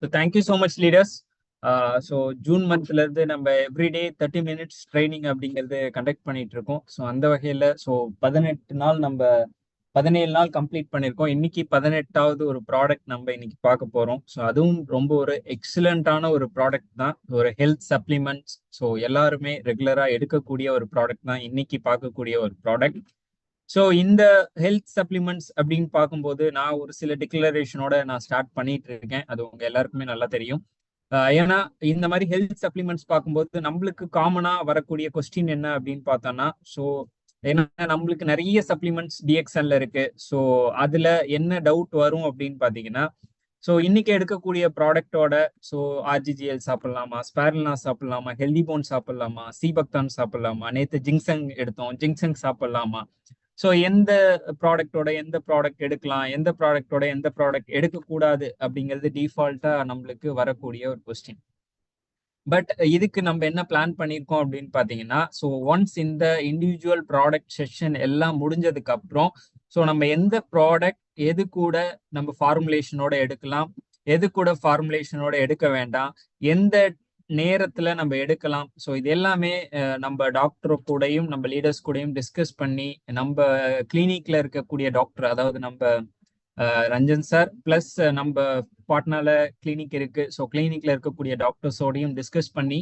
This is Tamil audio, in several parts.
So thank you so much, leaders. So June மந்த்ல இருந்து நம்ம எவ்ரிடே 30 minutes ட்ரைனிங் அப்படிங்கிறது கண்டக்ட் பண்ணிட்டு இருக்கோம். ஸோ அந்த வகையில் 18 நாள் நம்ம 17 நாள் கம்ப்ளீட் பண்ணியிருக்கோம். இன்னைக்கு 18வது ஒரு ப்ராடக்ட் நம்ம இன்னைக்கு பார்க்க போறோம். ஸோ அதுவும் ரொம்ப ஒரு எக்ஸலண்டான ஒரு ப்ராடக்ட் தான், ஒரு ஹெல்த் சப்ளிமெண்ட்ஸ். ஸோ எல்லாருமே ரெகுலரா எடுக்கக்கூடிய ஒரு ப்ராடக்ட் தான் இன்னைக்கு பார்க்கக்கூடிய ஒரு ப்ராடக்ட். ஸோ இந்த ஹெல்த் சப்ளிமெண்ட்ஸ் அப்படின்னு பார்க்கும்போது நான் ஒரு சில டிக்ளரேஷனோட நான் ஸ்டார்ட் பண்ணிட்டு இருக்கேன். அது உங்க எல்லாருக்குமே நல்லா தெரியும். ஏன்னா இந்த மாதிரி ஹெல்த் சப்ளிமெண்ட்ஸ் பார்க்கும்போது நம்மளுக்கு காமனா வரக்கூடிய கொஸ்டின் என்ன அப்படின்னு பார்த்தோம்னா, ஸோ ஏன்னா நம்மளுக்கு நிறைய சப்ளிமெண்ட்ஸ் டிஎக்ஸ்என்ல இருக்கு. ஸோ அதுல என்ன டவுட் வரும் அப்படின்னு பார்த்தீங்கன்னா, ஸோ இன்னைக்கு எடுக்கக்கூடிய ப்ராடக்டோட ஸோ ஆர்ஜிஜிஎல் சாப்பிடலாமா, ஸ்பேரல்னா சாப்பிடலாமா, ஹெல்தி போன் சாப்பிடலாமா, சீபக்தான் சாப்பிடலாமா, நேற்று ஜிங்சங் எடுத்தோம், ஜிங்சங் சாப்பிடலாமா, ஸோ எந்த ப்ராடக்டோட எந்த ப்ராடக்ட் எடுக்கலாம், எந்த ப்ராடக்டோட எந்த ப்ராடக்ட் எடுக்கக்கூடாது அப்படிங்கிறது டிஃபால்ட்டா நம்மளுக்கு வரக்கூடிய ஒரு கொஸ்டின். பட் இதுக்கு நம்ம என்ன பிளான் பண்ணியிருக்கோம் அப்படின்னு பார்த்தீங்கன்னா, ஸோ ஒன்ஸ் இந்த இண்டிவிஜுவல் ப்ராடக்ட் செஷன் எல்லாம் முடிஞ்சதுக்கு அப்புறம் ஸோ நம்ம எந்த ப்ராடக்ட் எது கூட நம்ம ஃபார்முலேஷனோட எடுக்கலாம், எது கூட ஃபார்முலேஷனோட எடுக்க வேண்டாம், எந்த நேரத்துல நம்ம எடுக்கலாம், ஸோ இது எல்லாமே நம்ம டாக்டர் கூடயும் நம்ம லீடர்ஸ் கூடயும் டிஸ்கஸ் பண்ணி நம்ம கிளினிக்ல இருக்கக்கூடிய டாக்டர், அதாவது நம்ம ரஞ்சன் சார் பிளஸ் நம்ம பாட்னால கிளினிக் இருக்கு, ஸோ கிளினிக்ல இருக்கக்கூடிய டாக்டர்ஸோடையும் டிஸ்கஸ் பண்ணி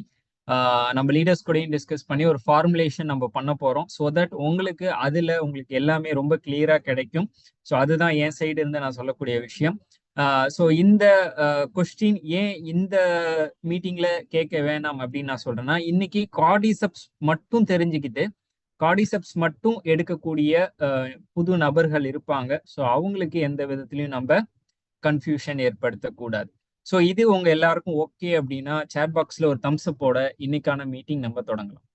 நம்ம லீடர்ஸ் கூடயும் டிஸ்கஸ் பண்ணி ஒரு ஃபார்முலேஷன் நம்ம பண்ண போறோம். ஸோ தட் உங்களுக்கு அதுல உங்களுக்கு எல்லாமே ரொம்ப கிளியரா கிடைக்கும். ஸோ அதுதான் என் சைடு இருந்து நான் சொல்லக்கூடிய விஷயம். ஸோ இந்த கொஸ்டின் ஏன் இந்த மீட்டிங்ல கேட்க வேணாம் அப்படின்னு நான் சொல்றேன்னா, இன்னைக்கு கார்டிசெப்ஸ் மட்டும் தெரிஞ்சுக்கிட்டு கார்டிசெப்ஸ் மட்டும் எடுக்கக்கூடிய புது நபர்கள் இருப்பாங்க. ஸோ அவங்களுக்கு எந்த விதத்திலையும் நம்ம கன்ஃபியூஷன் ஏற்படுத்தக்கூடாது. ஸோ இது உங்க எல்லாருக்கும் ஓகே அப்படின்னா சேட் பாக்ஸ்ல ஒரு தம்ஸ் அப்போட இன்னைக்கான மீட்டிங் நம்ம தொடங்கலாம்.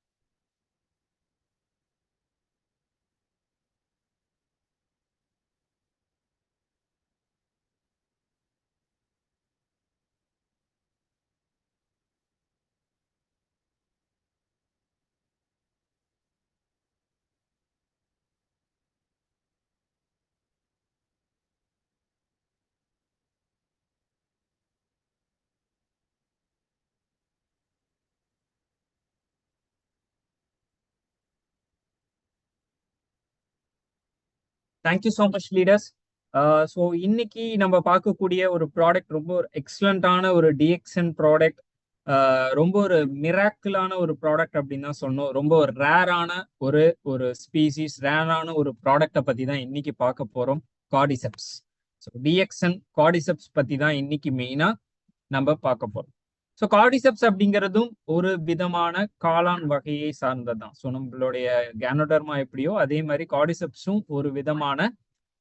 Thank you so much leaders. So இன்னைக்கு நம்ம பார்க்கக்கூடிய ஒரு ப்ராடக்ட் ரொம்ப ஒரு எக்ஸலண்டான ஒரு டிஎக்ஸ்என் ப்ராடக்ட், ரொம்ப ஒரு மிராக்கிளான ஒரு ப்ராடக்ட் அப்படின்னு தான் சொன்னோம். ரொம்ப ஒரு ரேரான ஒரு ஒரு ஸ்பீசிஸ், ரேரான ஒரு ப்ராடக்டை பற்றி தான் இன்னைக்கு பார்க்க போகிறோம், கார்டிசெப்ஸ். ஸோ டிஎக்ஸ்என் கார்டிசெப்ஸ் பற்றி தான் இன்னைக்கு மெயினாக நம்ம பார்க்க போகிறோம். ஸோ கார்டிசெப்ஸ் அப்படிங்கிறதும் ஒரு விதமான காளான் வகையை சார்ந்ததுதான். ஸோ நம்மளுடைய கேனோடர்மா எப்படியோ அதே மாதிரி கார்டிசெப்ஸும் ஒரு விதமான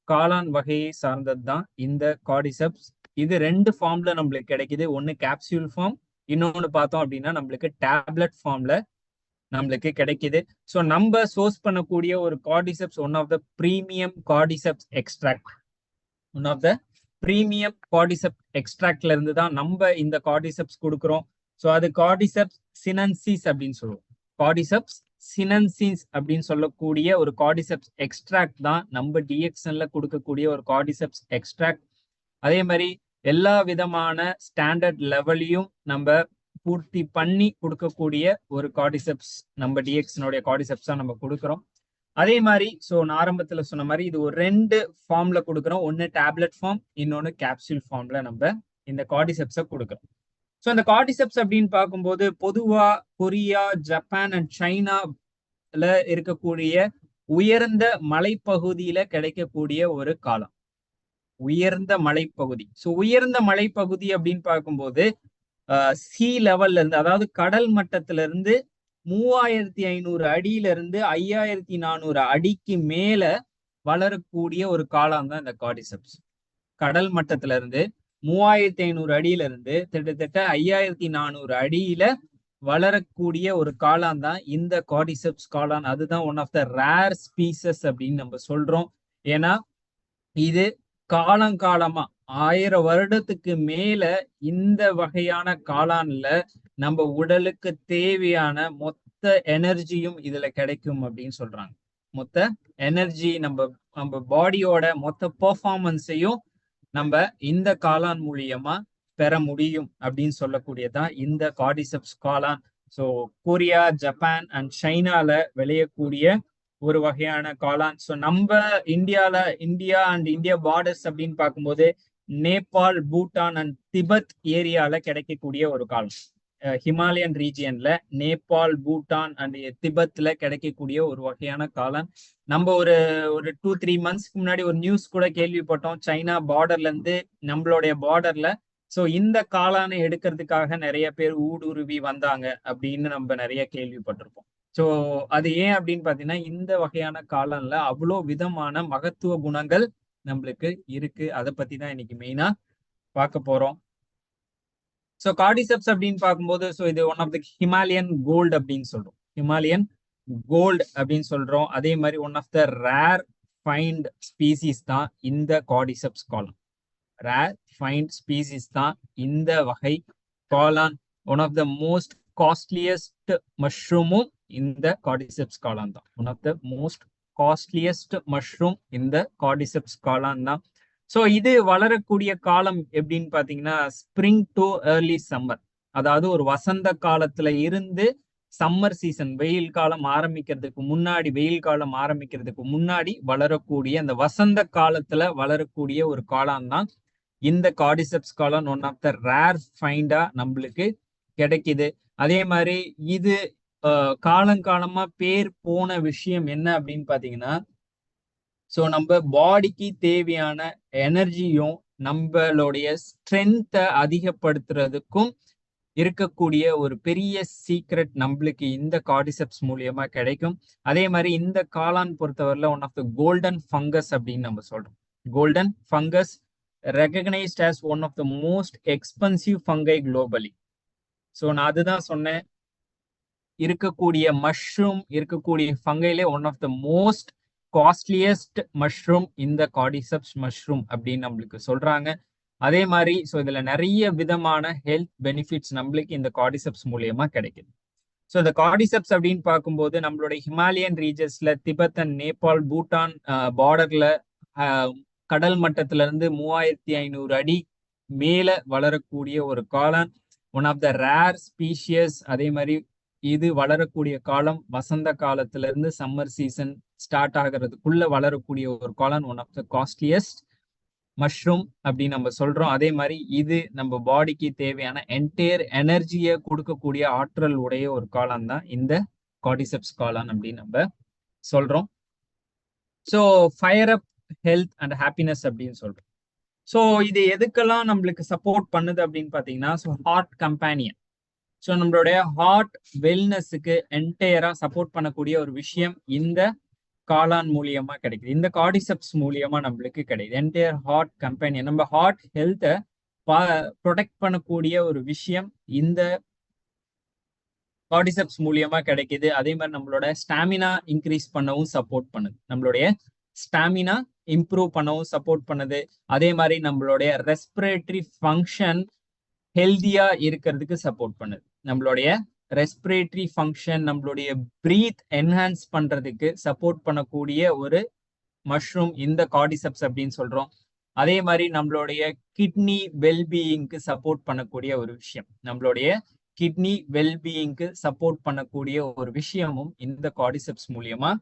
காளான் வகையை சார்ந்தது தான் இந்த கார்டிசெப்ஸ். இது 2 ஃபார்ம்ல நம்மளுக்கு கிடைக்குது. ஒன்று கேப்சியூல் ஃபார்ம், இன்னொன்று பார்த்தோம் அப்படின்னா நம்மளுக்கு டேப்லெட் ஃபார்ம்ல நம்மளுக்கு கிடைக்குது. ஸோ நம்ம சோர்ஸ் பண்ணக்கூடிய ஒரு cordyceps one of the premium cordyceps extract, one of the premium cordyceps எக்ஸ்ட்ராக்ட்ல இருந்து தான் நம்ம இந்த கார்டிசெப்ஸ் கொடுக்குறோம். ஸோ அது கார்டிசெப்ஸ் சினன்சிஸ் அப்படின்னு சொல்லுவோம். கார்டிசெப்ஸ் சினன்சிஸ் அப்படின்னு சொல்லக்கூடிய ஒரு கார்டிசெப்ஸ் எக்ஸ்ட்ராக்ட் தான் நம்ம டிஎக்ஸ்என்ல கொடுக்கக்கூடிய ஒரு கார்டிசெப்ஸ் எக்ஸ்ட்ராக்ட். அதே மாதிரி எல்லா விதமான ஸ்டாண்டர்ட் லெவலையும் நம்ம பூர்த்தி பண்ணி கொடுக்கக்கூடிய ஒரு கார்டிசெப்ஸ் நம்ம டிஎக்ஸ்னுடைய கார்டிசெப்ஸ் தான் நம்ம கொடுக்குறோம். அதே மாதிரி ஸோ நான் ஆரம்பத்தில் சொன்ன மாதிரி இது ஒரு 2 ஃபார்ம்ல கொடுக்குறோம். ஒன்று டேப்லெட் ஃபார்ம், இன்னொன்று கேப்சூல் ஃபார்ம்ல நம்ம இந்த கார்டிசெப்ஸை கொடுக்குறோம். ஸோ அந்த கார்டிசெப்ஸ் அப்படின்னு பார்க்கும்போது பொதுவா கொரியா, ஜப்பான் அண்ட் சைனா இருக்கக்கூடிய உயர்ந்த மலைப்பகுதியில கிடைக்கக்கூடிய ஒரு காலம். உயர்ந்த மலைப்பகுதி. ஸோ உயர்ந்த மலைப்பகுதி அப்படின்னு பார்க்கும்போது சி லெவல்ல இருந்து, அதாவது கடல் மட்டத்துல இருந்து 3500 அடியில இருந்து 5400 அடிக்கு மேல வளரக்கூடிய ஒரு காலம் தான் இந்த கார்டிசெப்ஸ். கடல் மட்டத்துல இருந்து 3500 அடியில இருந்து கிட்டத்தட்ட 5400 அடியில வளரக்கூடிய ஒரு காளான் தான் இந்த கார்டிசெப்ஸ் காளான். அதுதான் one of the rare species அப்படின்னு நம்ம சொல்றோம். ஏன்னா இது காலங்காலமா 1000 வருடத்துக்கு மேல இந்த வகையான காளான்ல நம்ம உடலுக்கு தேவையான மொத்த எனர்ஜியும் இதுல கிடைக்கும் அப்படின்னு சொல்றாங்க. மொத்த எனர்ஜி நம்ம பாடியோட மொத்த பெர்ஃபார்மன்ஸையும் நம்ம இந்த காளான் மூலியமா பெற முடியும் அப்படின்னு சொல்லக்கூடியதான் இந்த கார்டிசெப்ஸ் காளான். ஸோ கொரியா, ஜப்பான் அண்ட் சைனால விளையக்கூடிய ஒரு வகையான காளான். ஸோ நம்ம இந்தியா அண்ட் இந்தியா பார்டர்ஸ் அப்படின்னு பார்க்கும்போது நேபாள், பூட்டான் அண்ட் திபெத் ஏரியால கிடைக்கக்கூடிய ஒரு காளான். ஹிமாலயன் ரீஜியன்ல நேபாள், பூட்டான் அண்ட் திபெத்ல கிடைக்கக்கூடிய ஒரு வகையான காளான். நம்ம ஒரு 2-3 மந்த்ஸ்க்கு முன்னாடி ஒரு நியூஸ் கூட கேள்விப்பட்டோம், சைனா பார்டர்ல இருந்து நம்மளுடைய பார்டர்ல ஸோ இந்த காளானை எடுக்கிறதுக்காக நிறைய பேர் ஊடுருவி வந்தாங்க அப்படின்னு நம்ம நிறைய கேள்விப்பட்டிருப்போம். ஸோ அது ஏன் அப்படின்னு பாத்தீங்கன்னா இந்த வகையான காளான்ல அவ்வளோ விதமான மகத்துவ குணங்கள் நம்மளுக்கு இருக்கு. அதை பத்தி தான் இன்னைக்கு மெயினா பார்க்க போறோம். ஸோ கார்டிசெப்ஸ் அப்படின்னு பார்க்கும்போது ஸோ இது one of the Himalayan gold அப்படின்னு சொல்றோம். ஹிமாலயன் கோல்டு அப்படின்னு சொல்றோம். அதே மாதிரி one of the rare find species தான் இந்த கார்டிசெப்ஸ் காளான். ரேர் ஃபைண்ட் ஸ்பீசிஸ் தான் இந்த வகை காளான். One of the most costliest மஷ்ரூமும் இந்த கார்டிசெப்ஸ் காளான் தான். One of the most costliest mushroom இந்த கார்டிசெப்ஸ் காளான் தான். ஸோ இது வளரக்கூடிய காலம் எப்படின்னு பாத்தீங்கன்னா ஸ்ப்ரிங் டு ஏர்லி சம்மர், அதாவது ஒரு வசந்த காலத்துல இருந்து சம்மர் சீசன், வெயில் காலம் ஆரம்பிக்கிறதுக்கு முன்னாடி வளரக்கூடிய அந்த வசந்த காலத்துல வளரக்கூடிய ஒரு காளான் தான் இந்த கார்டிசெப்ஸ் காளான். ஒன் ஆஃப் த ரேர் ஃபைண்டா நம்மளுக்கு கிடைக்குது. அதே மாதிரி இது காலங்காலமா பேர் போன விஷயம் என்ன அப்படின்னு பாத்தீங்கன்னா ஸோ நம்ம பாடிக்கு தேவையான எனர்ஜியும் நம்மளுடைய ஸ்ட்ரென்த்தை அதிகப்படுத்துறதுக்கும் இருக்கக்கூடிய ஒரு பெரிய சீக்ரெட் நம்மளுக்கு இந்த கார்டிசெப்ஸ் மூலியமா கிடைக்கும். அதே மாதிரி இந்த காளான் பொறுத்தவரையில one of the golden fungus அப்படின்னு நம்ம சொல்றோம். Golden fungus recognised as one of the most expensive fungi globally. So நான் அதுதான் சொன்னேன், இருக்கக்கூடிய மஷ்ரூம், இருக்கக்கூடிய ஃபங்கையிலே one of the most costliest mushroom இந்த கார்டிசெப்ஸ் மஷ்ரூம் அப்படின்னு நம்மளுக்கு சொல்றாங்க. அதே மாதிரி ஸோ இதுல நிறைய விதமான ஹெல்த் பெனிஃபிட்ஸ் நம்மளுக்கு இந்த கார்டிசெப்ஸ் மூலியமா கிடைக்குது. ஸோ இந்த கார்டிசெப்ஸ் அப்படின்னு பார்க்கும்போது நம்மளுடைய ஹிமாலயன் ரீஜன்ஸ்ல திபெத் அண்ட் நேபாள், பூட்டான் பார்டர்ல கடல் மட்டத்துல இருந்து 3500 அடி மேல வளரக்கூடிய ஒரு காளான். One of the rare species. அதே மாதிரி இது வளரக்கூடிய காலம் வசந்த காலத்துல இருந்து சம்மர் சீசன் ஸ்டார்ட் ஆகிறதுக்குள்ள வளரக்கூடிய ஒரு காளான். One of the costliest mushroom அப்படின்னு நம்ம சொல்றோம். அதே மாதிரி இது நம்ம பாடிக்கு தேவையான என்டையர் எனர்ஜியை கொடுக்கக்கூடிய ஆற்றல் உடைய ஒரு காளான் தான் இந்த கார்டிசெப்ஸ் காளான் அப்படின்னு நம்ம சொல்றோம். So fire up health and happiness அப்படின்னு சொல்றோம். ஸோ இது எதுக்கெல்லாம் நம்மளுக்கு சப்போர்ட் பண்ணுது அப்படின்னு பாத்தீங்கன்னா ஸோ ஹார்ட் கம்பேனியன். ஸோ நம்மளுடைய ஹார்ட் வெல்னஸுக்கு என்டையரா சப்போர்ட் பண்ணக்கூடிய ஒரு விஷயம் இந்த காளான் மூலியமா கிடைக்குது. இந்த கார்டிசெப்ஸ் மூலியமா நம்மளுக்கு கிடைக்குது. என்டையர் ஹார்ட் கம்பெனியன், நம்ம ஹார்ட் ஹெல்த்தை ப்ரொடெக்ட் பண்ணக்கூடிய ஒரு விஷயம் இந்த கார்டிசெப்ஸ் மூலியமா கிடைக்குது. அதே மாதிரி நம்மளோட ஸ்டாமினா இன்க்ரீஸ் பண்ணவும் சப்போர்ட் பண்ணுது. நம்மளுடைய ஸ்டாமினா இம்ப்ரூவ் பண்ணவும் சப்போர்ட் பண்ணுது. அதே மாதிரி நம்மளுடைய ரெஸ்பிரேட்டரி ஃபங்க்ஷன் ஹெல்தியா இருக்கிறதுக்கு சப்போர்ட் பண்ணுது. நம்மளுடைய ரெஸ்பிரேட்டரி ஃபங்க்ஷன், நம்மளுடைய பிரீத் என்ஹான்ஸ் பண்றதுக்கு சப்போர்ட் பண்ணக்கூடிய ஒரு மஷ்ரூம் இந்த கார்டிசெப்ஸ் அப்படின்னு சொல்றோம். அதே மாதிரி நம்மளுடைய கிட்னி வெல்பீயிங்க்கு சப்போர்ட் பண்ணக்கூடிய ஒரு விஷயம், நம்மளுடைய கிட்னி வெல்பீயிங்க்கு சப்போர்ட் பண்ணக்கூடிய ஒரு விஷயமும் இந்த கார்டிசெப்ஸ் மூலியமா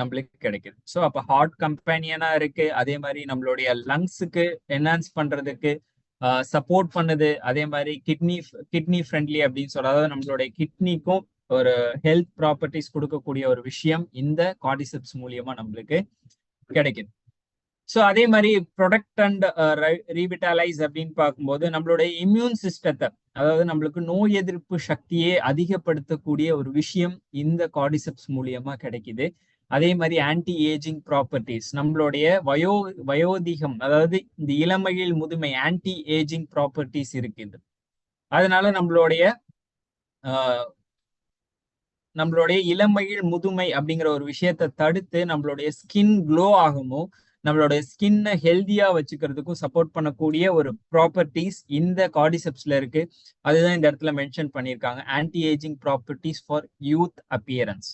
நம்மளுக்கு கிடைக்குது. ஸோ அப்போ ஹார்ட் கம்பேனியனா இருக்கு. அதே மாதிரி நம்மளுடைய லங்ஸுக்கு என்ஹான்ஸ் பண்றதுக்கு சப்போர்ட் பண்ணுது. அதே மாதிரி கிட்னி ஃப்ரெண்ட்லி அப்படின்னு சொல்ற, அதாவது நம்மளுடைய கிட்னிக்கும் ஒரு ஹெல்த் ப்ராப்பர்ட்டிஸ் கொடுக்கக்கூடிய ஒரு விஷயம் இந்த கார்டிசெப்ஸ் மூலியமா நம்மளுக்கு கிடைக்குது. ஸோ அதே மாதிரி ப்ரொடக்ட் அண்ட் ரீவிட்டலைஸ் அப்படின்னு பார்க்கும்போது நம்மளுடைய இம்யூன் சிஸ்டத்தை, அதாவது நம்மளுக்கு நோய் எதிர்ப்பு சக்தியை அதிகப்படுத்தக்கூடிய ஒரு விஷயம் இந்த கார்டிசெப்ஸ் மூலியமா கிடைக்குது. அதே மாதிரி ஆன்டி ஏஜிங் ப்ராப்பர்ட்டிஸ், நம்மளுடைய வயோதிகம், அதாவது இந்த இளமையில் முதுமை ஆன்டி ஏஜிங் ப்ராப்பர்ட்டிஸ் இருக்குது. அதனால நம்மளுடைய இளமையில் முதுமை அப்படிங்கிற ஒரு விஷயத்தை தடுத்து நம்மளுடைய ஸ்கின் க்ளோ ஆகுமோ, நம்மளுடைய ஸ்கின்னை ஹெல்தியா வச்சுக்கிறதுக்கும் சப்போர்ட் பண்ணக்கூடிய ஒரு ப்ராப்பர்ட்டிஸ் இந்த கார்டிசெப்ஸ்ல இருக்கு. அதுதான் இந்த இடத்துல மென்ஷன் பண்ணியிருக்காங்க, anti ageing properties for youth appearance.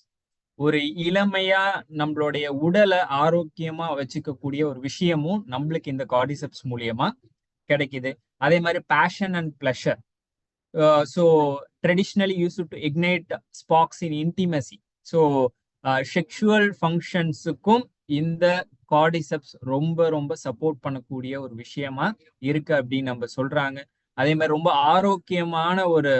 ஒரு இளமையா நம்மளுடைய உடலை ஆரோக்கியமா வச்சுக்கக்கூடிய ஒரு விஷயமும் நம்மளுக்கு இந்த கார்டிசெப்ஸ் மூலியமா கிடைக்குது. அதே மாதிரி passion and pleasure. So traditionally used to ignite sparks in intimacy. So sexual functionsக்கும் இந்த கார்டிசெப்ஸ் ரொம்ப ரொம்ப சப்போர்ட் பண்ணக்கூடிய ஒரு விஷயமா இருக்கு அப்படின்னு நம்ம சொல்றாங்க. அதே மாதிரி ரொம்ப ஆரோக்கியமான ஒரு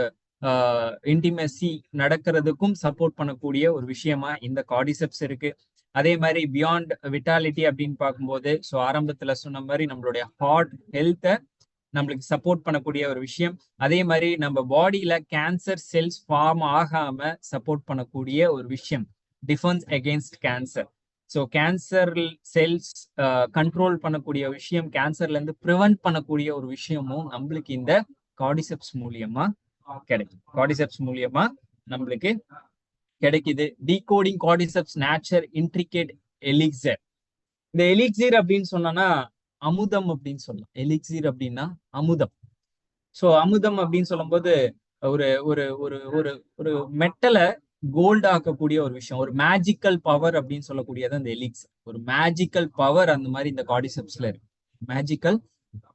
இன்டிமெசி நடக்கிறதுக்கும் சப்போர்ட் பண்ணக்கூடிய ஒரு விஷயமா இந்த கார்டிசெப்ஸ் இருக்கு. அதே மாதிரி பியாண்ட் விட்டாலிட்டி அப்படின்னு பார்க்கும்போது, ஸோ ஆரம்பத்துல சொன்ன மாதிரி நம்மளுடைய ஹார்ட் ஹெல்த்தை நம்மளுக்கு சப்போர்ட் பண்ணக்கூடிய ஒரு விஷயம். அதே மாதிரி நம்ம பாடியில கேன்சர் செல்ஸ் ஃபார்ம் ஆகாம சப்போர்ட் பண்ணக்கூடிய ஒரு விஷயம், defence against cancer. So cancer cells control பண்ணக்கூடிய விஷயம், கேன்சர்ல இருந்து ப்ரிவென்ட் பண்ணக்கூடிய ஒரு விஷயமும் நம்மளுக்கு இந்த கார்டிசெப்ஸ் மூலியமா கிடைக்கும். கார்டிசெப்ஸ் மூலியமா நம்மளுக்கு கிடைக்குது. Decoding cordyceps nature intricate elixir. இந்த எலிக்சர் அப்படின்னு சொன்னா அமுதம் அப்படின்னு சொல்லலாம். எலிக்சீர் அப்படின்னா அமுதம். ஸோ அமுதம் அப்படின்னு சொல்லும் போது ஒரு ஒரு ஒரு ஒரு ஒரு மெட்டலை கோல்ட் ஆக்கக்கூடிய ஒரு விஷயம், ஒரு மேஜிக்கல் பவர் அப்படின்னு சொல்லக்கூடியது அந்த எலிக்சர். ஒரு மேஜிக்கல் பவர் அந்த மாதிரி இந்த கார்டிசெப்ஸ்ல இருக்கு. மேஜிக்கல்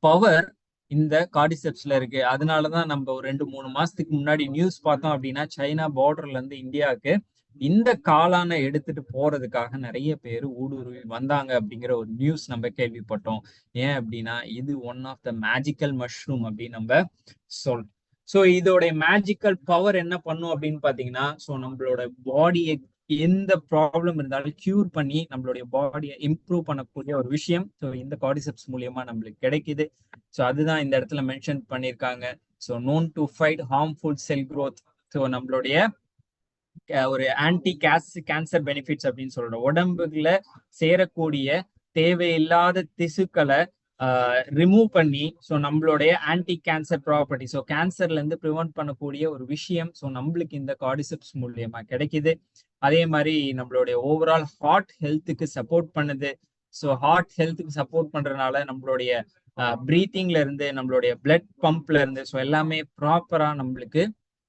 பவர் இந்த கார்டிசெப்ஸ்ல இருக்கு. அதனாலதான் நம்ம ஒரு 2-3 மாசத்துக்கு முன்னாடி நியூஸ் பார்த்தோம் அப்படின்னா, சைனா பார்டர்ல இருந்து இந்தியாவுக்கு இந்த காளானை எடுத்துட்டு போறதுக்காக நிறைய பேர் ஊடுருவி வந்தாங்க அப்படிங்கிற ஒரு நியூஸ் நம்ம கேள்விப்பட்டோம். ஏன் அப்படின்னா இது one of the magical mushroom அப்படின்னு நம்ம சொல்றோம். ஸோ இதோட மேஜிக்கல் பவர் என்ன பண்ணும் அப்படின்னு பாத்தீங்கன்னா, ஸோ நம்மளோட பாடியை எந்த ப்ராப்ளம் இருந்தாலும் கியூர் பண்ணி நம்மளுடைய பாடியை இம்ப்ரூவ் பண்ணக்கூடிய ஒரு விஷயம் ஸோ இந்த கார்டிசெப்ஸ் மூலியமா நம்மளுக்கு கிடைக்குது. ஸோ அதுதான் இந்த இடத்துல மென்ஷன் பண்ணியிருக்காங்க. So known to fight harmful sell growth. So நம்மளுடைய ஒரு ஆன்டி கேன்சர் பெனிஃபிட்ஸ் அப்படின்னு சொல்றோம். உடம்புல சேரக்கூடிய தேவையில்லாத திசுக்களை ரிமூவ் பண்ணி ஸோ நம்மளுடைய ஆன்டி கேன்சர் ப்ராப்பர்ட்டி, ஸோ கேன்சர்ல இருந்து ப்ரிவென்ட் பண்ணக்கூடிய ஒரு விஷயம் ஸோ நம்மளுக்கு இந்த கார்டிசெப்ஸ் மூலியமா கிடைக்குது. அதே மாதிரி நம்மளுடைய ஓவரால் ஹார்ட் ஹெல்த்துக்கு சப்போர்ட் பண்ணுது. ஸோ ஹார்ட் ஹெல்த்துக்கு சப்போர்ட் பண்றதுனால நம்மளுடைய பிரீத்திங்ல இருந்து நம்மளுடைய பிளட் பம்ப்ல இருந்து ஸோ எல்லாமே ப்ராப்பரா நம்மளுக்கு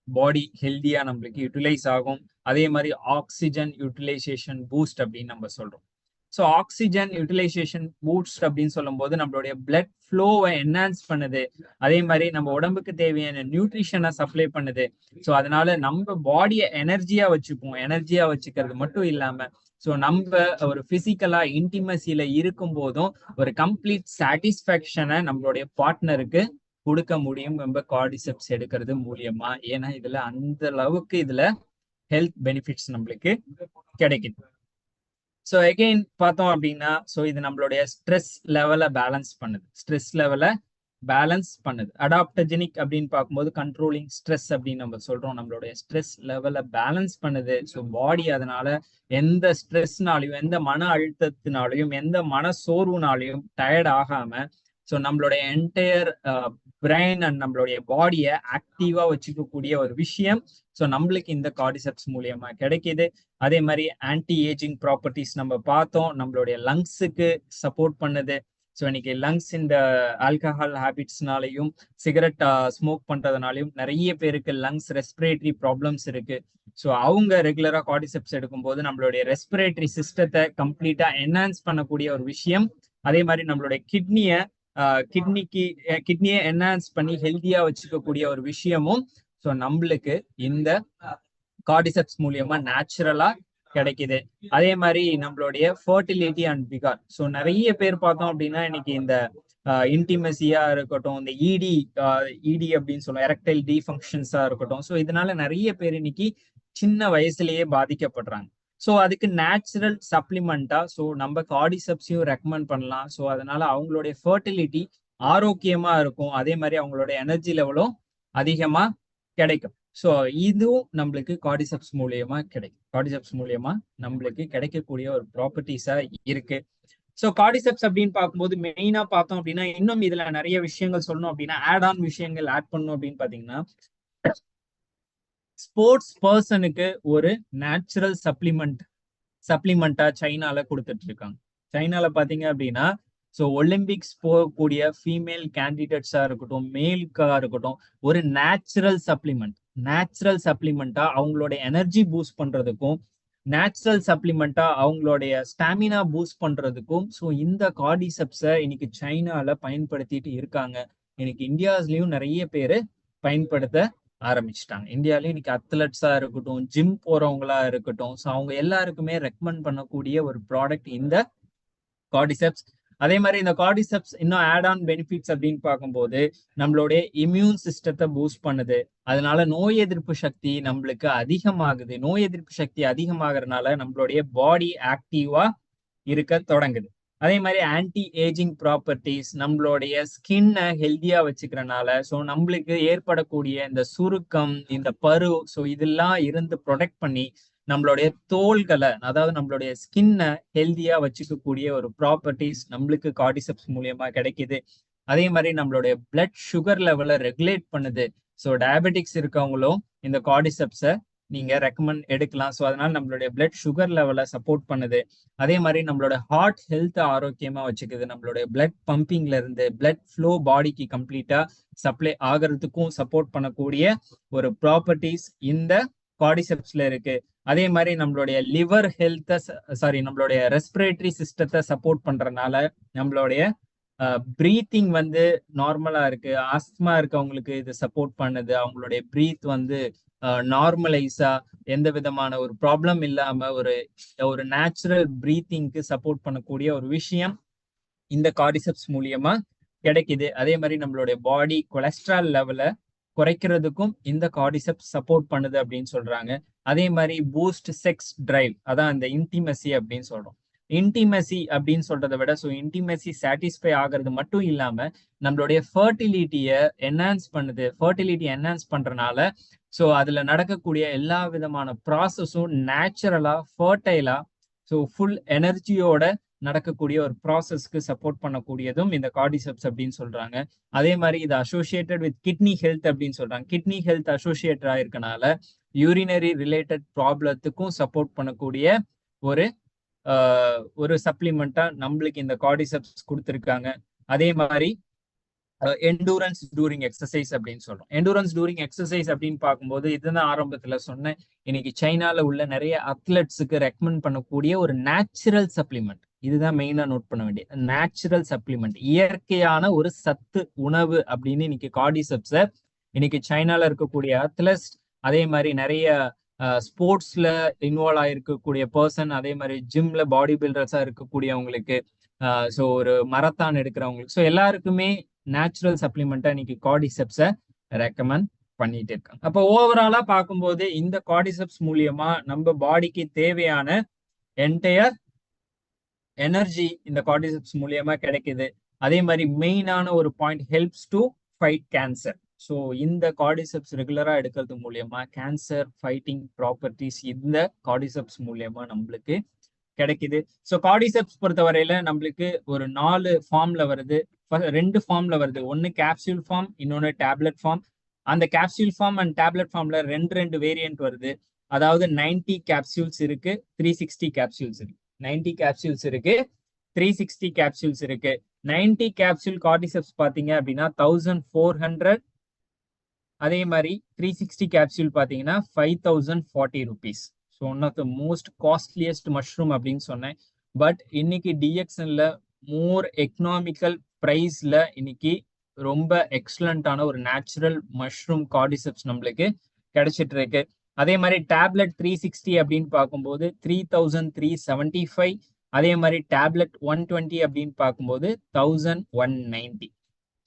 பாடி ஹெல்தியா நம்மளுக்கு யூட்டிலைஸ் ஆகும். அதே மாதிரி ஆக்சிஜன் யூட்டிலைசேஷன் பூஸ்ட் அப்படின்னு நம்ம சொல்றோம். ஸோ ஆக்சிஜன் யூட்டிலைசேஷன் பூஸ்ட் அப்படின்னு சொல்லும் போது நம்மளுடைய பிளட் ஃப்ளோவை என்ஹான்ஸ் பண்ணுது. அதே மாதிரி நம்ம உடம்புக்கு தேவையான நியூட்ரிஷனை சப்ளை பண்ணுது. ஸோ அதனால நம்ம பாடியை எனர்ஜியா வச்சுப்போம். எனர்ஜியா வச்சுக்கிறது மட்டும் இல்லாம ஸோ நம்ம ஒரு பிசிக்கலா இன்டிமசியில இருக்கும் போதும் ஒரு கம்ப்ளீட் சாட்டிஸ்ஃபேக்ஷனை நம்மளுடைய பார்ட்னருக்கு கொடுக்க முடியும் நம்ம கார்டிசெப்ஸ் எடுக்கிறது மூலியமா. ஏன்னா இதுல அந்த அளவுக்கு இதுல ஹெல்த் பெனிஃபிட்ஸ் நம்மளுக்கு கிடைக்குது. ஸோ எகெயின் பார்த்தோம் அப்படின்னா ஸோ இது நம்மளுடைய ஸ்ட்ரெஸ் லெவலை பேலன்ஸ் பண்ணுது. ஸ்ட்ரெஸ் லெவலை பேலன்ஸ் பண்ணுது. அடாப்டஜெனிக் அப்படின்னு பார்க்கும்போது கண்ட்ரோலிங் ஸ்ட்ரெஸ் அப்படின்னு நம்ம சொல்றோம். நம்மளுடைய ஸ்ட்ரெஸ் லெவலை பேலன்ஸ் பண்ணுது. ஸோ பாடி அதனால எந்த ஸ்ட்ரெஸ்னாலையும் எந்த மன அழுத்தத்தினாலையும் எந்த மன சோர்வுனாலையும் டயர்ட் ஆகாம ஸோ நம்மளுடைய என்டையர் பிரெயின் அண்ட் நம்மளுடைய பாடியை ஆக்டிவா வச்சுக்கக்கூடிய ஒரு விஷயம் ஸோ நம்மளுக்கு இந்த கார்டிசெப்ஸ் மூலியமா கிடைக்குது. அதே மாதிரி ஆன்டி ஏஜிங் ப்ராப்பர்ட்டிஸ் நம்ம பார்த்தோம். நம்மளுடைய லங்ஸுக்கு சப்போர்ட் பண்ணுது. ஸோ இன்னைக்கு லங்ஸ் இந்த ஆல்கஹால் ஹேபிட்ஸ்னாலையும் சிகரெட் ஸ்மோக் பண்றதுனாலையும் நிறைய பேருக்கு லங்ஸ் ரெஸ்பிரேட்டரி ப்ராப்ளம்ஸ் இருக்கு. ஸோ அவங்க ரெகுலரா கார்டிசெப்ஸ் எடுக்கும்போது நம்மளுடைய ரெஸ்பிரேட்டரி சிஸ்டத்தை கம்ப்ளீட்டா என்ஹான்ஸ் பண்ணக்கூடிய ஒரு விஷயம். அதே மாதிரி நம்மளுடைய கிட்னியை என்ஹான்ஸ் பண்ணி ஹெல்தியா வச்சுக்கக்கூடிய ஒரு விஷயமும் ஸோ நம்மளுக்கு இந்த கார்டிசெப்ஸ் மூலியமா நேச்சுரலா கிடைக்குது. அதே மாதிரி நம்மளுடைய ஃபர்டிலிட்டி அண்ட் விகார். ஸோ நிறைய பேர் பார்த்தோம் அப்படின்னா இன்னைக்கு இந்த இன்டிமசியா இருக்கட்டும், இந்த இடி அப்படின்னு சொல்லுவோம், எரக்டைல் டிஃபங்க்ஷன்ஸா இருக்கட்டும். ஸோ இதனால நிறைய பேர் இன்னைக்கு சின்ன வயசுலயே பாதிக்கப்படுறாங்க. ஸோ அதுக்கு நேச்சுரல் சப்ளிமெண்டா ஸோ நம்ம கார்டிசெப்ஸையும் ரெக்கமெண்ட் பண்ணலாம். ஸோ அதனால அவங்களுடைய ஃபர்டிலிட்டி ஆரோக்கியமா இருக்கும். அதே மாதிரி அவங்களோட எனர்ஜி லெவலும் அதிகமா கிடைக்கும். ஸோ இதுவும் நம்மளுக்கு கார்டிசெப்ஸ் மூலியமா கிடைக்கும். கார்டிசெப்ஸ் மூலியமா நம்மளுக்கு கிடைக்கக்கூடிய ஒரு ப்ராப்பர்ட்டிஸா இருக்கு. ஸோ கார்டிசெப்ஸ் அப்படின்னு பார்க்கும்போது மெயினா பார்த்தோம் அப்படின்னா, இன்னும் இதுல நிறைய விஷயங்கள் சொல்லணும் அப்படின்னா, ஆட் ஆன் விஷயங்கள் ஆட் பண்ணணும் அப்படின்னு பாத்தீங்கன்னா, ஸ்போர்ட்ஸ் பர்சனுக்கு ஒரு நேச்சுரல் சப்ளிமெண்டா சைனால கொடுத்துட்டு இருக்காங்க. சைனால பாத்தீங்க அப்படின்னா, ஸோ ஒலிம்பிக்ஸ் போகக்கூடிய ஃபீமேல் கேண்டிடேட்ஸா இருக்கட்டும், மேல்கா இருக்கட்டும், ஒரு நேச்சுரல் சப்ளிமெண்டா அவங்களோட எனர்ஜி பூஸ்ட் பண்றதுக்கும், நேச்சுரல் சப்ளிமெண்டா அவங்களுடைய ஸ்டாமினா பூஸ்ட் பண்றதுக்கும் ஸோ இந்த கார்டிசெப்ஸை இன்னைக்கு சைனால பயன்படுத்திட்டு இருக்காங்க. இன்னைக்கு இந்தியாஸ்லயும் நிறைய பேர் பயன்படுத்த ஆரம்பிச்சிட்டாங்க. இந்தியாவிலேயும் இன்னைக்கு அத்லட்ஸா இருக்கட்டும், ஜிம் போறவங்களா இருக்கட்டும், ஸோ அவங்க எல்லாருக்குமே ரெக்கமெண்ட் பண்ணக்கூடிய ஒரு ப்ராடக்ட் இந்த கார்டிசெப்ஸ். அதே மாதிரி இந்த கார்டிசெப்ஸ் இன்னும் ஆட் ஆன் பெனிஃபிட்ஸ் அப்படின்னு பார்க்கும்போது நம்மளுடைய இம்யூன் சிஸ்டத்தை பூஸ்ட் பண்ணுது. அதனால நோய் எதிர்ப்பு சக்தி நம்மளுக்கு அதிகமாகுது. நோய் எதிர்ப்பு சக்தி அதிகமாகறதுனால நம்மளுடைய பாடி ஆக்டிவா இருக்க தொடங்குது. அதே மாதிரி ஆன்டி ஏஜிங் ப்ராப்பர்ட்டிஸ் நம்மளுடைய ஸ்கின்னை ஹெல்த்தியா வச்சுக்கிறனால ஸோ நம்மளுக்கு ஏற்படக்கூடிய இந்த சுருக்கம், இந்த பரு, ஸோ இதெல்லாம் இருந்து ப்ரொடெக்ட் பண்ணி நம்மளுடைய தோள்களை, அதாவது நம்மளுடைய ஸ்கின்னை ஹெல்த்தியா வச்சுக்கக்கூடிய ஒரு ப்ராப்பர்ட்டிஸ் நம்மளுக்கு கார்டிசெப்ஸ் மூலியமா கிடைக்குது. அதே மாதிரி நம்மளுடைய பிளட் சுகர் லெவலை ரெகுலேட் பண்ணுது. ஸோ டயபெட்டிக்ஸ் இருக்கவங்களும் இந்த கார்டிசெப்ஸை நீங்க ரெக்கமெண்ட் எடுக்கலாம். ஸோ அதனால நம்மளுடைய பிளட் சுகர் லெவலை சப்போர்ட் பண்ணுது. அதே மாதிரி நம்மளோட ஹார்ட் ஹெல்த் ஆரோக்கியமா வச்சுக்குது. நம்மளுடைய பிளட் பம்பிங்ல இருந்து பிளட் ஃப்ளோ பாடிக்கு கம்ப்ளீட்டா சப்ளை ஆகிறதுக்கும் சப்போர்ட் பண்ணக்கூடிய ஒரு ப்ராப்பர்ட்டிஸ் இந்த கார்டிசெப்ஸ்ல இருக்கு. அதே மாதிரி நம்மளுடைய லிவர் ஹெல்த்தை நம்மளுடைய ரெஸ்பிரேட்டரி சிஸ்டத்தை சப்போர்ட் பண்றதுனால நம்மளுடைய பிரீத்திங் வந்து நார்மலா இருக்கு. ஆஸ்துமா இருக்கவங்களுக்கு இது சப்போர்ட் பண்ணுது. அவங்களுடைய பிரீத் வந்து நார்மலைஸா எந்த விதமான ஒரு ப்ராப்ளம் இல்லாம ஒரு நேச்சுரல் பிரீத்திங்க்கு சப்போர்ட் பண்ணக்கூடிய ஒரு விஷயம் இந்த கார்டிசெப்ஸ் மூலியமா கிடைக்குது. அதே மாதிரி நம்மளுடைய பாடி கொலஸ்ட்ரால் லெவலை குறைக்கிறதுக்கும் இந்த கார்டிசெப்ஸ் சப்போர்ட் பண்ணுது அப்படின்னு சொல்றாங்க. அதே மாதிரி பூஸ்ட் செக்ஸ் டிரைவ், அதான் இந்த இன்டிமசி அப்படின்னு சொல்றோம். இன்டிமசி அப்படின்னு சொல்றதை விட ஸோ இன்டிமசி சாட்டிஸ்ஃபை ஆகிறது மட்டும் இல்லாம நம்மளுடைய ஃபர்டிலிட்டியை என்ஹான்ஸ் பண்ணுது. ஃபர்டிலிட்டி என்ஹான்ஸ் பண்றதுனால ஸோ அதுல நடக்கக்கூடிய எல்லா விதமான ப்ராசஸும் நேச்சுரலா ஃபர்டைலா ஸோ ஃபுல் எனர்ஜியோட நடக்கக்கூடிய ஒரு ப்ராசஸ்க்கு சப்போர்ட் பண்ணக்கூடியதும் இந்த கார்டிசெப்ஸ் அப்படின்னு சொல்றாங்க. அதே மாதிரி இது அசோசியேட்டட் வித் கிட்னி ஹெல்த் அப்படின்னு சொல்றாங்க. கிட்னி ஹெல்த் அசோசியேட்டட் ஆயிருக்கனால யூரினரி ரிலேட்டட் ப்ராப்ளத்துக்கும் சப்போர்ட் பண்ணக்கூடிய ஒரு சப்ளிமெண்டா நம்மளுக்கு இந்த கார்டிசெப்ஸ் கொடுத்துருக்காங்க. அதே மாதிரி எண்டூரன்ஸ் டூரிங் எக்ஸசைஸ் அப்படின்னு சொல்றோம். எண்டூரன்ஸ் டூரிங் எக்ஸசைஸ் அப்படின்னு பார்க்கும்போது இதுதான் ஆரம்பத்துல சொன்னேன். இன்னைக்கு சைனால உள்ள நிறைய அத்லெட்ஸுக்கு ரெக்கமெண்ட் பண்ணக்கூடிய ஒரு நேச்சுரல் சப்ளிமெண்ட். இதுதான் மெயினா நோட் பண்ண வேண்டிய நேச்சுரல் சப்ளிமெண்ட், இயற்கையான ஒரு சத்து உணவு அப்படின்னு இன்னைக்கு கார்டிசெப்ஸை இன்னைக்கு சைனால இருக்கக்கூடிய அத்லெட்ஸ், அதே மாதிரி நிறைய ஸ்போர்ட்ஸ்ல இன்வால்வ் ஆயிருக்கக்கூடிய பர்சன், அதே மாதிரி ஜிம்ல பாடி பில்டர்ஸா இருக்கக்கூடியவங்களுக்கு, ஸோ ஒரு மரத்தான் எடுக்கிறவங்களுக்கு, ஸோ எல்லாருக்குமே நேச்சுரல் சப்ளிமெண்டா இன்னைக்கு கார்டிசெப்ஸை ரெக்கமெண்ட் பண்ணிட்டு இருக்காங்க. அப்போ ஓவராலா பார்க்கும்போது இந்த கார்டிசெப்ஸ் மூலியமா நம்ம பாடிக்கு தேவையான என்டையர் எனர்ஜி இந்த கார்டிசெப்ஸ் மூலியமா கிடைக்குது. அதே மாதிரி மெயினான ஒரு point, helps to fight cancer. So இந்த கார்டிசெப்ஸ் ரெகுலரா எடுக்கிறது மூலியமா கேன்சர் ஃபைட்டிங் ப்ராப்பர்ட்டிஸ் இந்த கார்டிசெப்ஸ் மூலியமா நம்மளுக்கு கிடைக்குது. ஸோ கார்டிசெப்ஸ் பொறுத்தவரையில நம்மளுக்கு ஒரு 4 ஃபார்ம்ல வருது. 2 ஃபார்ம்ல வருது. ஒன்னு கேப்சூல் ஃபார்ம், இன்னொன்னு டேப்லெட் ஃபார்ம். அந்த கேப்சூல் ஃபார்ம் அண்ட் டேப்லெட் ஃபார்ம்ல ரெண்டு வேரியன்ட் வருது. அதாவது 90 கேப்சூல்ஸ் இருக்கு, 360 கேப்சூல்ஸ் இருக்கு. 90 கேப்சூல்ஸ் இருக்கு, 360 கேப்சூல்ஸ் இருக்கு. 90 கேப்சூல் கார்டிசெப்ஸ் பாத்தீங்க அப்படின்னா 1400. அதே மாதிரி 360 கேப்சூல் பாத்தீங்கன்னா 5040 rupees. So one of the most costliest mushroom அப்படின்னு சொன்னேன். பட் இன்னைக்கு டிஎக்ஸ்என்ல மோர் எக்கனாமிக்கல் பிரைஸ்ல இன்னைக்கு ரொம்ப எக்ஸலண்டான ஒரு நேச்சுரல் மஷ்ரூம் கார்டிசெப்ஸ் நம்மளுக்கு கிடைச்சிட்டு இருக்கு. அதே மாதிரி டேப்லெட் 360 அப்படின்னு பார்க்கும்போது 3375. அதே மாதிரி டேப்லெட் 120 அப்படின்னு பார்க்கும்போது 1190.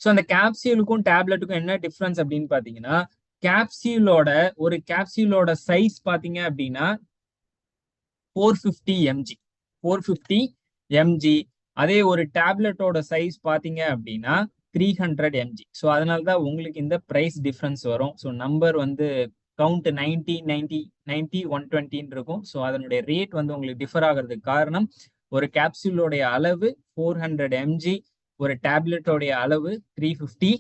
ஸோ அந்த கேப்சியூலுக்கும் டேப்லெட்டுக்கும் என்ன டிஃப்ரென்ஸ் அப்படின்னு பார்த்தீங்கன்னா, ஒரு கேப்சியூலோட சைஸ் பாத்தீங்க அப்படின்னா 450 mg 450 mg. அதே ஒரு டேப்லெட்டோட சைஸ் பாத்தீங்க அப்படின்னா 300 mg. ஸோ அதனால தான் உங்களுக்கு இந்த பிரைஸ் டிஃபரன்ஸ் வரும். ஸோ நம்பர் வந்து கவுண்ட் 90 120 இருக்கும். ஸோ அதனுடைய ரேட் வந்து உங்களுக்கு டிஃபர் ஆகிறதுக்கு காரணம் ஒரு கேப்சூலோடைய அளவு 400 mg, ஒரு டேப்லெட்டோடைய அளவு 300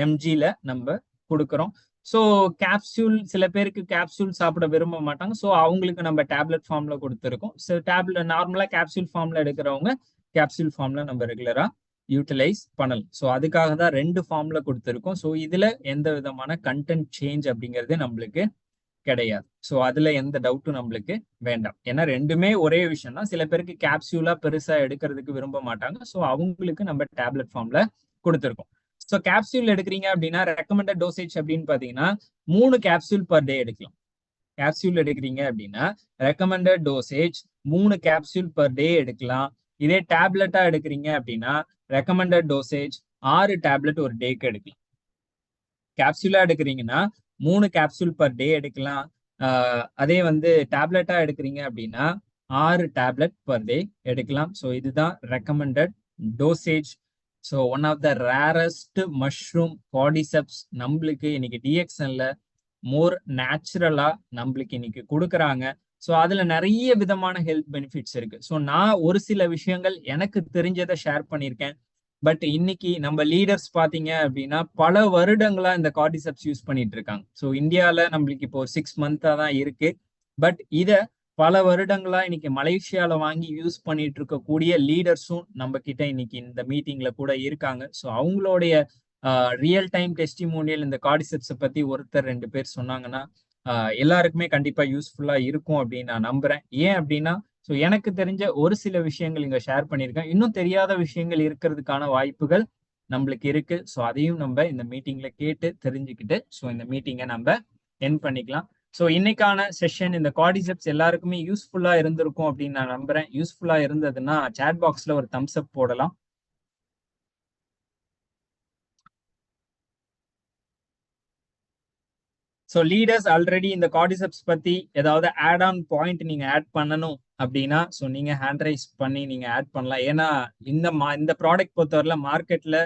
mg நம்ம கொடுக்குறோம். ஸோ கேப்சூல் சில பேருக்கு கேப்சூல் சாப்பிட விரும்ப மாட்டாங்க. ஸோ அவங்களுக்கு நம்ம டேப்லெட் ஃபார்ம்ல கொடுத்துருக்கோம். ஸோ டேப்லெட் நார்மலா கேப்சூல் ஃபார்ம்ல எடுக்கிறவங்க கேப்சூல் ஃபார்ம்ல நம்ம ரெகுலரா யூட்டிலைஸ் பண்ணலாம். ஸோ அதுக்காக தான் 2 ஃபார்ம்ல கொடுத்துருக்கோம். ஸோ இதுல எந்த விதமான கண்டென்ட் சேஞ்ச் அப்படிங்கிறது நம்மளுக்கு கிடையாது. ஸோ அதுல எந்த டவுட்டும் நம்மளுக்கு வேண்டாம். ஏன்னா ரெண்டுமே ஒரே விஷயம் தான். சில பேருக்கு கேப்சூலா பெருசா எடுக்கிறதுக்கு விரும்ப மாட்டாங்க. ஸோ அவங்களுக்கு நம்ம டேப்லெட் ஃபார்ம்ல கொடுத்துருக்கோம். ஸோ கேப்சூல் எடுக்கிறீங்க அப்படின்னா ரெக்கமெண்டட் டோசேஜ் அப்படின்னு பாத்தீங்கன்னா 3 கேப்சூல் பர் டே எடுக்கலாம். கேப்சூல் எடுக்கிறீங்க அப்படின்னா recommended dosage 3 capsule per day எடுக்கலாம். இதே டேப்லெட்டா எடுக்கிறீங்க அப்படின்னா ரெக்கமெண்டட் டோசேஜ் 6 டேப்லெட் ஒரு டேக்கு எடுக்கலாம். கேப்சூலா எடுக்கிறீங்கன்னா 3 கேப்சூல் பர் டே எடுக்கலாம். அதே வந்து டேப்லெட்டா எடுக்கிறீங்க அப்படின்னா 6 டேப்லெட் பர் டே எடுக்கலாம். ஸோ இதுதான் recommended dosage. So one of the rarest mushroom cordyceps நம்மளுக்கு இன்னைக்கு டிஎக்ஸ்என்ல மோர் நேச்சுரலா நம்மளுக்கு இன்னைக்கு கொடுக்குறாங்க. ஸோ அதுல நிறைய விதமான ஹெல்த் பெனிஃபிட்ஸ் இருக்கு. ஸோ நான் ஒரு சில விஷயங்கள் எனக்கு தெரிஞ்சதை ஷேர் பண்ணியிருக்கேன். பட் இன்னைக்கு நம்ம லீடர்ஸ் பாத்தீங்க அப்படின்னா பல வருடங்களா இந்த கார்டிசெப்ஸ் யூஸ் பண்ணிட்டு இருக்காங்க. ஸோ இந்தியால நம்மளுக்கு இப்போ ஒரு 6 மந்த்தா தான் இருக்கு. பட் இத பல வருடங்களா இன்னைக்கு மலேசியால வாங்கி யூஸ் பண்ணிட்டு இருக்கக்கூடிய லீடர்ஸும் நம்ம கிட்ட இன்னைக்கு இந்த மீட்டிங்ல கூட இருக்காங்க. ஸோ அவங்களுடைய ரியல் டைம் டெஸ்டிமோனியல் இந்த கார்டிசெப்ஸை பத்தி ஒருத்தர் 2 பேர் சொன்னாங்கன்னா எல்லாருக்குமே கண்டிப்பா யூஸ்ஃபுல்லா இருக்கும் அப்படின்னு நான் நம்புறேன். ஏன் அப்படின்னா ஸோ எனக்கு தெரிஞ்ச ஒரு சில விஷயங்கள் இங்க ஷேர் பண்ணியிருக்கேன். இன்னும் தெரியாத விஷயங்கள் இருக்கிறதுக்கான வாய்ப்புகள் நம்மளுக்கு இருக்கு. ஸோ அதையும் நம்ம இந்த மீட்டிங்ல கேட்டு தெரிஞ்சுக்கிட்டு ஸோ இந்த மீட்டிங்கை நம்ம என் பண்ணிக்கலாம். ஸோ இன்னைக்கான செஷன் இந்த கார்டிசெப்ஸ் எல்லாருக்குமே யூஸ்ஃபுல்லா இருந்திருக்கும் அப்படின்னு நான் நம்புறேன். யூஸ்ஃபுல்லா இருந்ததுன்னா சாட் பாக்ஸ்ல ஒரு தம்ஸ் அப் போடலாம். ஸோ லீடர்ஸ் ஆல்ரெடி இந்த கார்டிசெப்ஸ் பத்தி ஏதாவது ஆட் ஆன் பாயிண்ட் நீங்க ஆட் பண்ணணும் அப்படின்னா ஸோ நீங்க ஹேண்ட் ரைஸ் பண்ணி நீங்க ஆட் பண்ணலாம். ஏன்னா இந்த ப்ராடக்ட் பொறுத்தவரையில மார்க்கெட்ல